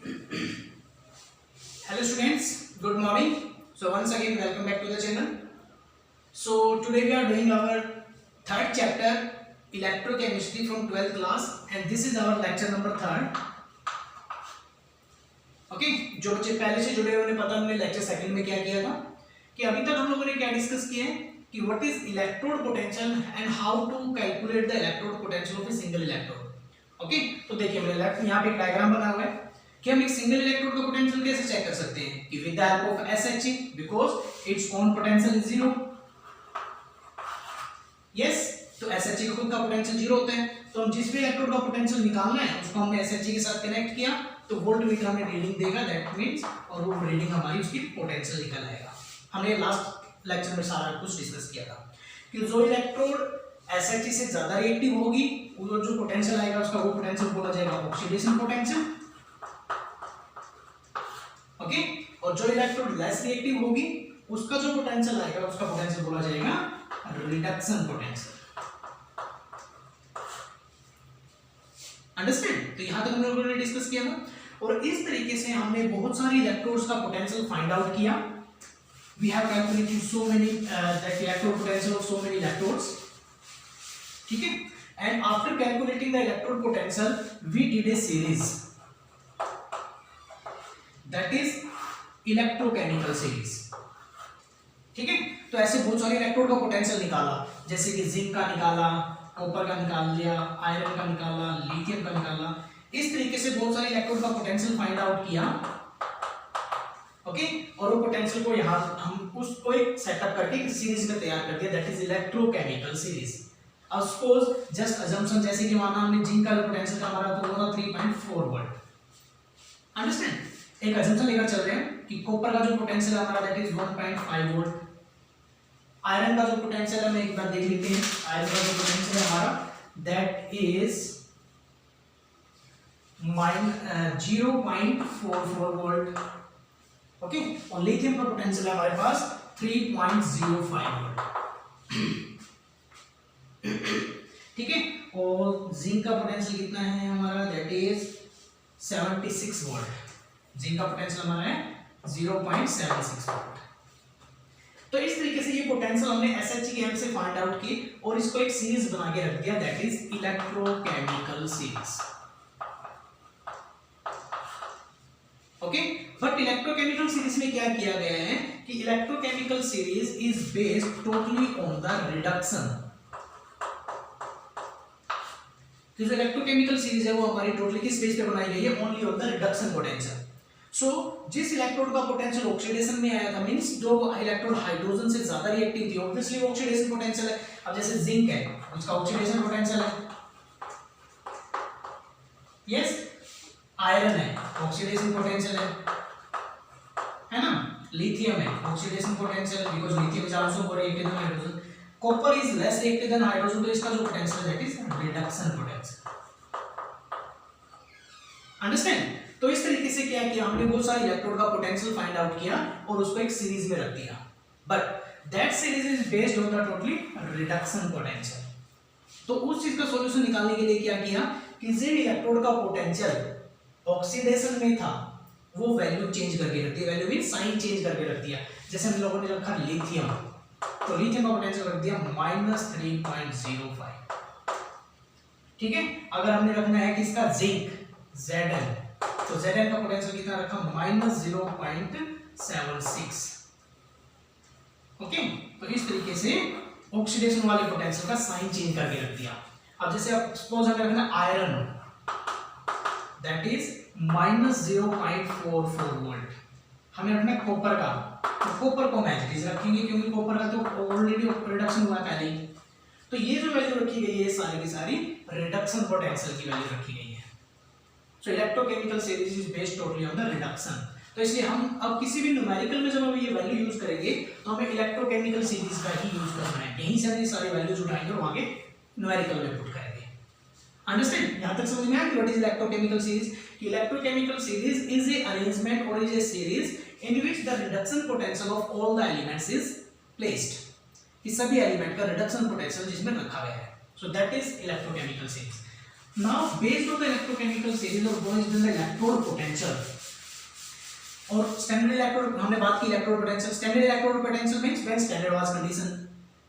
Hello students, good morning. So once again welcome back to the channel. So today we are doing our third chapter electrochemistry from 12th class and this is our lecture number 3rd. Okay जो बच्चे पहले से जुड़े हुए उन्हें पता हमने lecture second में क्या किया था कि अभी तक हम लोगों ने क्या डिस्कस किया है कि what is electrode potential and how to calculate the electrode potential of a single electrode. Okay तो देखिए हमने यहाँ पे एक डायग्राम बना हुआ है कि हम एक सिंगल इलेक्ट्रोड का पोटेंशियल कैसे चेक कर सकते हैं कि with the help of SHE because its own potential is 0। Yes, तो SHE का खुद का पोटेंशियल 0 होता है, तो हम जिस भी इलेक्ट्रोड का पोटेंशियल निकालना है उसको हमने SHE के साथ कनेक्ट किया तो वोल्टमीटर हमें रीडिंग देगा, दैट मींस और वो रीडिंग हमारी उसकी पोटेंशियल निकल आएगा। हमने लास्ट लेक्चर में सारा कुछ डिस्कस किया था कि जो इलेक्ट्रोड SHE से ज्यादा रिएक्टिव होगी वो जो पोटेंशियल आएगा उसका वो पोटेंशियल बोला जाएगा ऑक्सीडेशन पोटेंशियल। ओके, और जो इलेक्ट्रोड लेस रिएक्टिव होगी उसका जो पोटेंशियल आएगा उसका पोटेंशियल बोला जाएगा रिडक्शन पोटेंशियल। अंडरस्टैंड? तो यहां तक हम लोगों ने डिस्कस किया था और इस तरीके से हमने बहुत सारी इलेक्ट्रोड्स का पोटेंशियल फाइंड आउट किया। We have calculated so many that electrode potential of so many electrodes, ठीक है, and after calculating the electrode potential we did a series that is electrochemical series. ठीक है, तो ऐसे बहुत सारे इलेक्ट्रोड का पोटेंशियल निकाला, जैसे कि जिंक का निकाला, कॉपर का निकाल लिया, आयरन का निकाला, लिथियम का निकाला, इस तरीके से बहुत सारे इलेक्ट्रोड का पोटेंशियल फाइंड आउट किया। ओके, और वो पोटेंशियल को यहाँ हम उसको एक सेटअप करके एक सीरीज में तैयार कर दिया, दैट इज इलेक्ट्रोकेमिकल सीरीज। अब सपोज जस्ट अजम्पशन, जैसे कि माना हमने जिंक का पोटेंशियल का हमारा तो होगा 3.4 वोल्ट। अंडरस्टैंड? एक अजम्पशन लेकर चल रहे हैं कि कॉपर का जो पोटेंशियल है हमारा दैट इज 1.5 वोल्ट। आयरन का जो पोटेंशियल है मैं एक बार देख लेते हैं, आयरन का जो पोटेंशियल है हमारा दैट इज 0.44 वोल्ट। ओके, और लिथियम का पोटेंशियल है हमारे पास 3.05 वोल्ट। ठीक है, और जिंक का पोटेंशियल कितना है हमारा दैट इज 76 वोल्ट। जिंक का पोटेंशियल हमारा है 0.76 वोल्ट। तो इस तरीके से ये पोटेंशियल हमने SHE की हेल्प से फाइंड आउट की और इसको एक सीरीज बना के रख दिया, that is electrochemical series. Okay, but electrochemical series में क्या किया गया है कि electrochemical series is based totally on the reduction. तो जो इलेक्ट्रोकेमिकल सीरीज है वो हमारी टोटली किस बेस पे बनाई गई है? Only on the reduction potential. So जिस इलेक्ट्रोड का पोटेंशियल ऑक्सीडेशन में आया था, मींस जो इलेक्ट्रोड हाइड्रोजन से ज्यादा रिएक्टिव थी, ऑब्वियसली वो ऑक्सीडेशन पोटेंशियल है। अब जैसे जिंक है उसका ऑक्सीडेशन पोटेंशियल है, यस, आयरन है ऑक्सीडेशन पोटेंशियल है ना, लिथियम है oxidation potential because lithium is also more reactive than hydrogen, copper is less reactive than hydrogen, तो इसका जो potential that is reduction potential. Understand? तो इस तरीके से क्या किया हमने, बहुत सारे इलेक्ट्रोड का पोटेंशियल फाइंड आउट किया और उसको एक सीरीज में रख दिया, but that series is based on the totally reduction potential. तो उस चीज का सॉल्यूशन निकालने के लिए क्या किया कि जो इलेक्ट्रोड का पोटेंशियल ऑक्सीडेशन में था वो वैल्यू चेंज करके रख दिया, वैल्यू मीन साइन चेंज करके रख दिया। जैसे हम लोगों ने रखा लिथियम, तो लिथियम का पोटेंशियल रख दिया -3.05। ठीक है, अगर हमने रखना है किसका, जिंक, Zn, तो Zn का पोटेंशियल कितना रखा, -0.76। ओके, तो इस तरीके से ऑक्सीडेशन वाले पोटेंशियल का साइन चेंज करके रख दिया। अब जैसे आप सपोज हमें रखना आयरन, दैट इज -0.44 वोल्ट। हमें रखना कॉपर का, तो कॉपर को हम एज इट रखेंगे क्योंकि कॉपर का तो ऑलरेडी रिडक्शन हुआ पहले ही। तो ये जो वैल्यू रखी गई है सारी की सारी रिडक्शन पोटेंशियल की वैल्यू रखी गई है। So electrochemical series is based totally on the reduction। तो इसलिए हम अब किसी भी न्यूमेरिकल में जब हम ये वैल्यू यूज करेंगे तो हमें इलेक्ट्रोकेमिकल सीरीज का ही यूज करना है, यहीं से हम सारी वैल्यूज उठाएंगे और आगे न्यूमेरिकल में पुट करेंगे। अंडरस्टैंड? यहां तक समझ में आया कि what is electrochemical series? Electrochemical series is a arrangement और is a series in which the reduction potential of all the elements is placed. इस सभी एलिमेंट का रिडक्शन पोटेंशियल जिसमें रखा गया है, so that is electrochemical series. Now based on the electrochemical series of one is the electrode potential. और standard electrode हमने बात की electrode potential. Standard electrode potential means when standard was condition,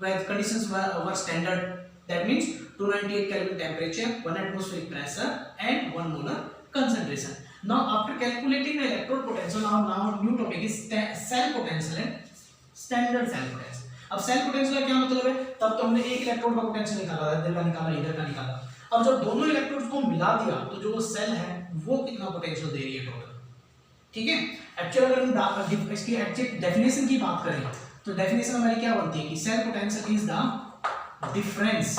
when conditions were standard, that means 298 Kelvin temperature, 1 atmospheric pressure and 1 molar concentration. Now after calculating the electrode potential, now new topic is cell potential and standard cell potential. अब cell potential का क्या मतलब है? तब तो हमने एक electrode का पोटेंशियल निकाला, इधर का निकाला, इधर का निकाला। अब जब दोनों इलेक्ट्रोड्स को मिला दिया तो जो सेल है वो कितना पोटेंशियल दे रही है टोटल, ठीक है। एक्चुअली अगर हम इसकी एग्जैक्ट डेफिनेशन की बात करें तो डेफिनेशन हमारी क्या बनती है कि cell potential is the difference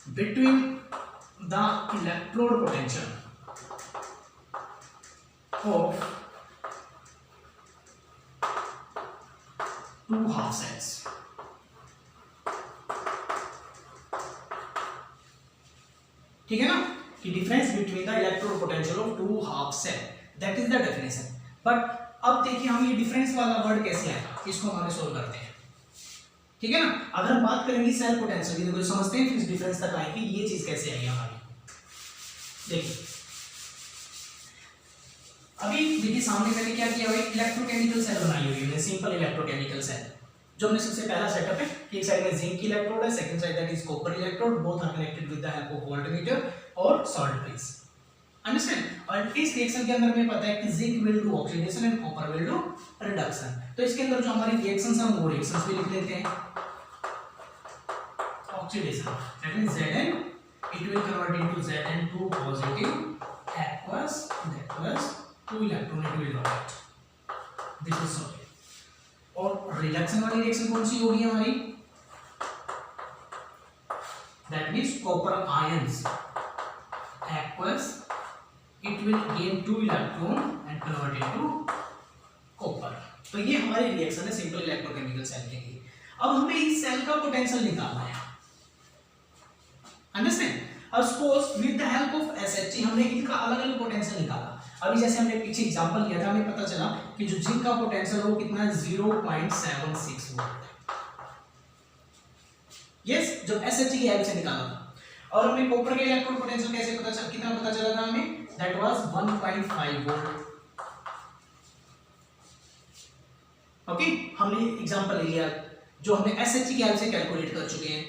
between the electrode potential of two half cells. ठीक है ना, कि difference between the electrode potential of two half cell, that is the definition. But अब देखिए हम ये डिफरेंस वाला वर्ड कैसे आएगा, इसको हमारे सोल्व करते हैं, ठीक है ना। अगर हम बात करेंगे सेल पोटेंशियल की तो समझते हैं फिर इस डिफरेंस तक आएगी, ये चीज कैसे आई हमारी। देखिए अभी देखिए सामने मैंने क्या किया हुआ है, इलेक्ट्रोकेमिकल सेल बनाई हुई है, सिंपल इलेक्ट्रोकेमिकल सेल। जो हमने सबसे पहला सेटअप है कि एक साइड में जिंक इलेक्ट्रोड है, second side that is copper electrode, both are connected with the help of voltmeter और सॉल्ट प्रेस, अंडरस्टैंड। और इस रिएक्शन के अंदर हमें पता है कि zinc will do oxidation and copper will do reduction. तो इसके अंदर जो हमारी रिएक्शंस हैं वो रिएक्शंस भी लिख लेते हैं। Oxidation that means Zn, it will convert into Zn2 positive aqueous that plus 2 electron it will drop, this is solid। और रिडक्शन वाली रिएक्शन कौन सी होगी हमारी, that means copper ions aqueous, it will gain 2 electron and convert into copper। तो ये हमारी reaction है simple electrochemical cell के लिए। अब हमें इस सेल का पोटेंशियल निकालना है, अंडरस्टैंड। अब suppose with the help of SHG हमने इनका अलग अलग पोटेंशियल निकाला। अभी जैसे हमने पीछे एग्जांपल लिया था, हमें पता चला कि जो जिंक का पोटेंशियल वो कितना है 0.76 वोल्ट, यस, जो SHG की हेल्प से निकाला था। और हमने कॉपर के इलेक्ट्रोड पोटेंशियल कैसे पता चला, कितना पता चला था हमें, दैट वाज 1.5 वोल्ट। ओके, हमने एग्जांपल ले लिया जो हमने SHG की हेल्प से कैलकुलेट कर चुके हैं।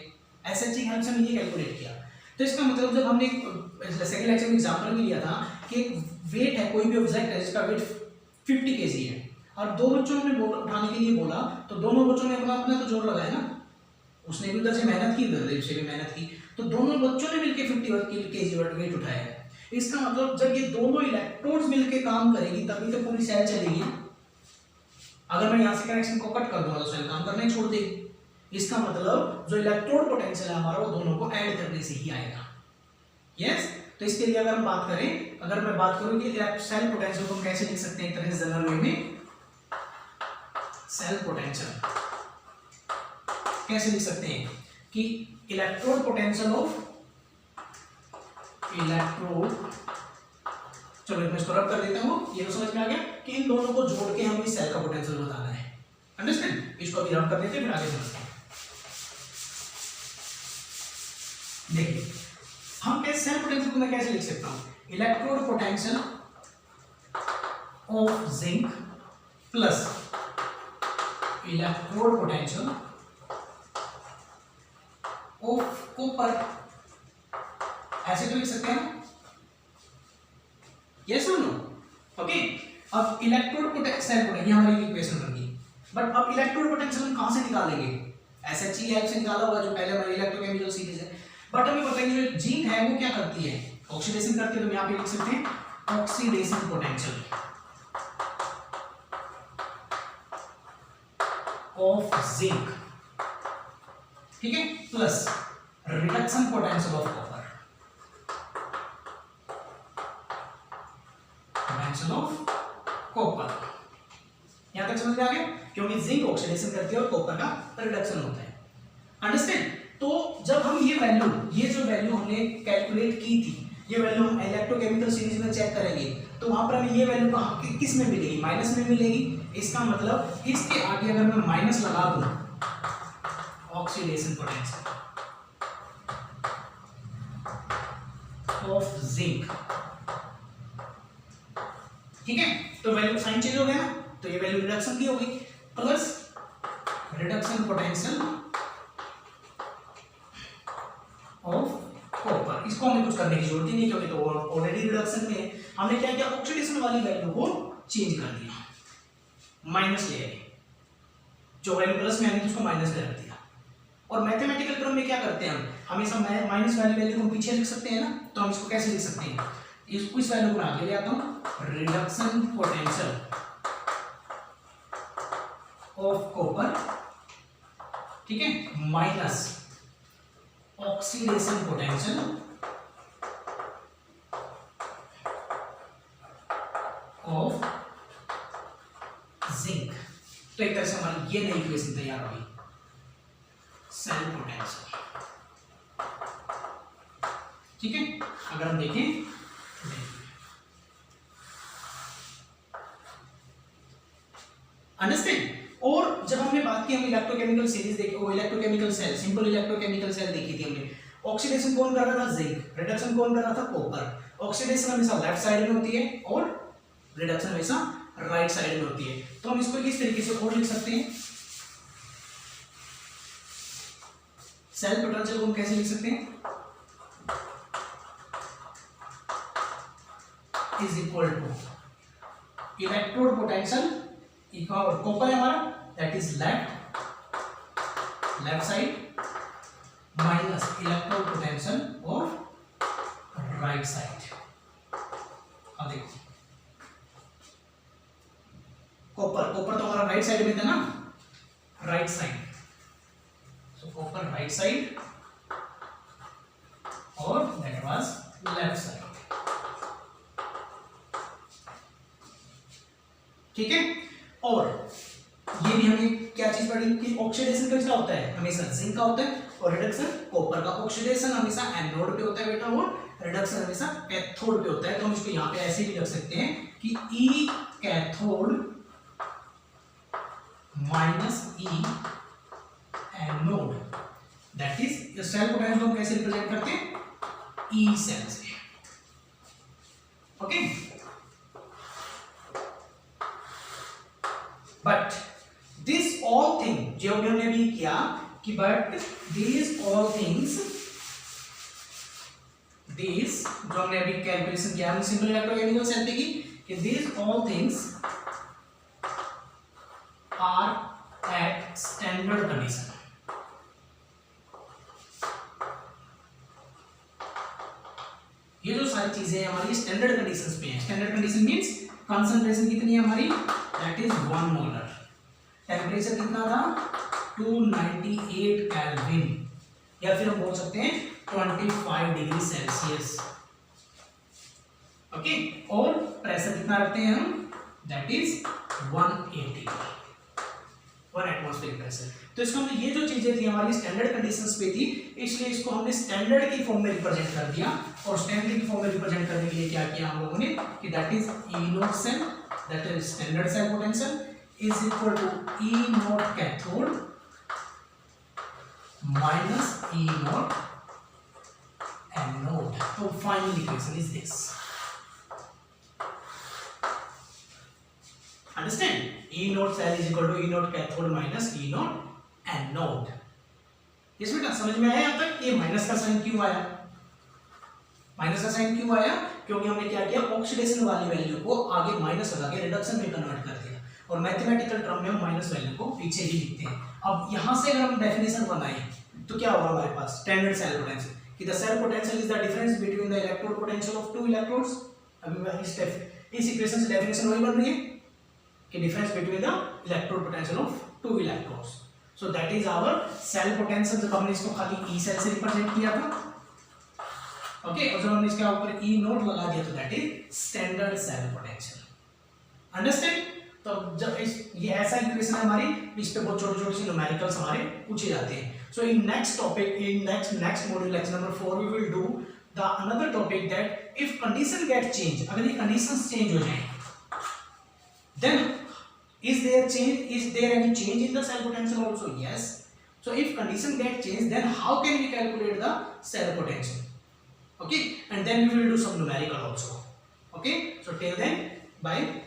SHG की हेल्प से हमने ये कैलकुलेट किया। तो इसका मतलब जब हमने सेकंड लेक्चर में एग्जांपल भी लिया था कि एक वेट है, कोई भी ऑब्जेक्ट है जिसका वेट 50 kg है और दो बच्चों ने उठाने के लिए बोला, तो दोनों बच्चों ने अपना अपना तो जोर लगाया ना, उसने भी उधर से मेहनत की, इधर से भी मेहनत की, तो दोनों बच्चों ने मिलकर 50 kg वेट उठाया है। इसका मतलब जब ये दोनों इलेक्ट्रोड्स मिलकर काम करेगी तभी तो पूरी सेल चलेगी। अगर मैं यहाँ से कनेक्शन को कट कर दूंगा तो सेल काम करना ही छोड़ देगी। इसका मतलब जो इलेक्ट्रोड पोटेंशियल है हमारा वो दोनों को ऐड करने से ही आएगा, यस। तो इसके लिए अगर हम बात करें, अगर मैं बात करूं कि सेल पोटेंशियल को हम कैसे लिख सकते हैं एक तरह से जनरल वे में, सेल पोटेंशियल कैसे लिख सकते हैं कि इलेक्ट्रोड पोटेंशियल ऑफ इलेक्ट्रोड, चलो मैं इसको रब कर देता हूं, ये तो समझ में आ गया कि इन दोनों को जोड़ के हमें सेल का पोटेंशियल बताना है, अंडरस्टैंड। इसको अभी रब कर देते हैं फिर आगे समझते हैं। देखिए हम कैसे सेल पोटेंशियल को मैं कैसे लिख सकता हूं, electrode potential of zinc plus electrode potential of copper, ऐसे तो लिख सकते हैं, यस और नो, ओके। अब इलेक्ट्रोड पोटेंशियल ये हमारी इक्वेशन बन गई, बट अब इलेक्ट्रोड पोटेंशियल हम कहां से निकालेंगे, SHG की हेल्प से निकाला हुआ जो पहले हमारी इलेक्ट्रोकेमिकल सीरीज है। बट हमें पता है जो जिंक है वो क्या करती है, ऑक्सीडेशन करती है, तो यहाँ पे लिख सकते हैं ऑक्सीडेशन पोटेंशियल ऑफ जिंक, ठीक है, plus reduction potential of copper, potential of copper. यहां तक समझ में आ गया, क्योंकि जिंक ऑक्सीडेशन करती है और कॉपर का रिडक्शन होता है, अंडरस्टैंड। तो जब हम ये जो वैल्यू हमने कैलकुलेट की थी, ये वैल्यू हम इलेक्ट्रोकेमिकल सीरीज में चेक करेंगे तो वहां पर हमें ये वैल्यू कहां किस में मिलेगी, माइनस में मिलेगी। इसका मतलब इसके आगे अगर मैं माइनस लगा दूं ऑक्सीडेशन पोटेंशियल, ऑफ जिंक, ठीक है। तो वैल्यू साइन चेंज हो गया ना, तो ये वैल्यू रिडक्शन की हो गई, plus reduction potential of copper. इसको हमें कुछ करने की जरूरत ही नहीं, क्योंकि तो ऑलरेडी रिडक्शन में है। हमने क्या किया, ऑक्सीडेशन वाली वैल्यू को चेंज कर दिया, माइनस ले आए, जो वैल्यू प्लस में आई थी उसको माइनस में रख दिया। और मैथमेटिकल टर्म में क्या करते हैं, हम हमेशा माइनस वाली वैल्यू को पीछे लिख सकते हैं ना, तो हम इसको कैसे लिख सकते हैं, इस वैल्यू को आगे ले आता हूं, रिडक्शन पोटेंशियल ऑफ कॉपर, ठीक है, minus oxidation potential of zinc. तो एक तरह से हमारी ये नई इक्वेशन तैयार हुई, सेल पोटेंशियल, ठीक है। अगर हम देखें अंडरस्टैंड। और जब हमने बात की, हम इलेक्ट्रोकेमिकल सीरीज देखी, वो electrochemical cell, simple electrochemical cell देखी थी हमने। ऑक्सीडेशन कौन कर रहा था, जिंक, रिडक्शन कौन कर रहा था, कॉपर। ऑक्सीडेशन हमेशा लेफ्ट साइड में होती है और रिडक्शन हमेशा राइट साइड में होती है। तो हम इसको इस तरीके से और लिख सकते हैं, सेल पोटेंशियल को हम कैसे लिख सकते हैं, is equal to electrode potential equal copper है हमारा, that is left side minus electrode potential of right side. अब देखो कॉपर तो हमारा राइट साइड में था ना, राइट साइड, सो कॉपर राइट साइड और दैट वाज लेफ्ट साइड, ठीक है। और ये भी हमने क्या चीज पढ़ी कि ऑक्सीडेशन किसका होता है, हमेशा जिंक का होता है, और रिडक्शन कॉपर का। ऑक्सीडेशन हमेशा एनोड पे होता है बेटा, और रिडक्शन हमेशा कैथोड पे होता है। तो हम इसको यहाँ पे ऐसे भी रख सकते हैं कि E cathode minus E anode, that is cell potential को कैसे रिप्रेजेंट करते हैं, ई सेल से, okay. But this all thing जो हमने भी किया कि but this all things, this जो हमने अभी कैलकुलेशन किया, हमने सिंपल इलेक्ट्रोकेमिकल सेल पे की कि this all things are at standard condition. ये जो सारी चीजें हमारी स्टैंडर्ड कंडीशंस पे हैं। स्टैंडर्ड कंडीशन मींस कंसंट्रेशन कितनी है हमारी, दैट इज 1 मोलर, टेम्परेचर कितना था 298 केल्विन, या फिर हम बोल सकते हैं 25 डिग्री सेल्सियस, ओके। और प्रेशर कितना रखते हैं हम, दैट इज 1 एटमॉस्फेरिक प्रेशर। तो इसको हमने ये जो चीजें थी हमारी स्टैंडर्ड कंडीशंस पे थी, इसलिए इसको हमने स्टैंडर्ड की फॉर्म में रिप्रेजेंट कर दिया। और स्टैंडर्ड की फॉर्म में रिप्रेजेंट करने के लिए क्या किया हम लोगों ने कि that is E naught cell, that is standard cell potential is equal to E naught cathode minus E naught anode. तो final equation is this, understand, E naught cell is equal to E naught cathode minus E naught anode। इस बेटा समझ में आया यहाँ तक, ये minus का साइन क्यों आया, माइनस का साइन क्यों आया, क्योंकि हमने क्या किया, ऑक्सीडेशन वाली वैल्यू को आगे माइनस लगा के रिडक्शन में कन्वर्ट कर दिया, और मैथमेटिकल टर्म में हम माइनस वैल्यू को पीछे ही लिखते हैं। अब यहाँ से अगर हम डेफिनेशन बनाए तो क्या होगा हमारे पास, स्टैंडर्ड सेल पोटेंशियल, कि the cell potential is the difference between the electrode potential of two electrodes. अभी इस इक्वेशन से डेफिनेशन वही बन रही है कि difference between the electrode potential of two electrodes, so that is our cell potential। जब हमने इसको खाली E cell से रिप्रेजेंट किया था, ओके, और जब हमने इसके ऊपर E नोट लगा दिया तो that is standard cell potential, understand। तो जब ये ऐसा इक्वेशन है हमारी, इस पे बहुत छोटे छोटे से न्यूमेरिकल्स हमारे पूछे जाते हैं। So in next topic, in next module lecture number 4 we will do the another topic that if condition get change, अगर ये कंडीशंस चेंज हो जाएं then is there any change in the cell potential also? Yes. So if condition get changed, then how can we calculate the cell potential? Okay, and then we will do some numerical also. Okay, so till then, bye.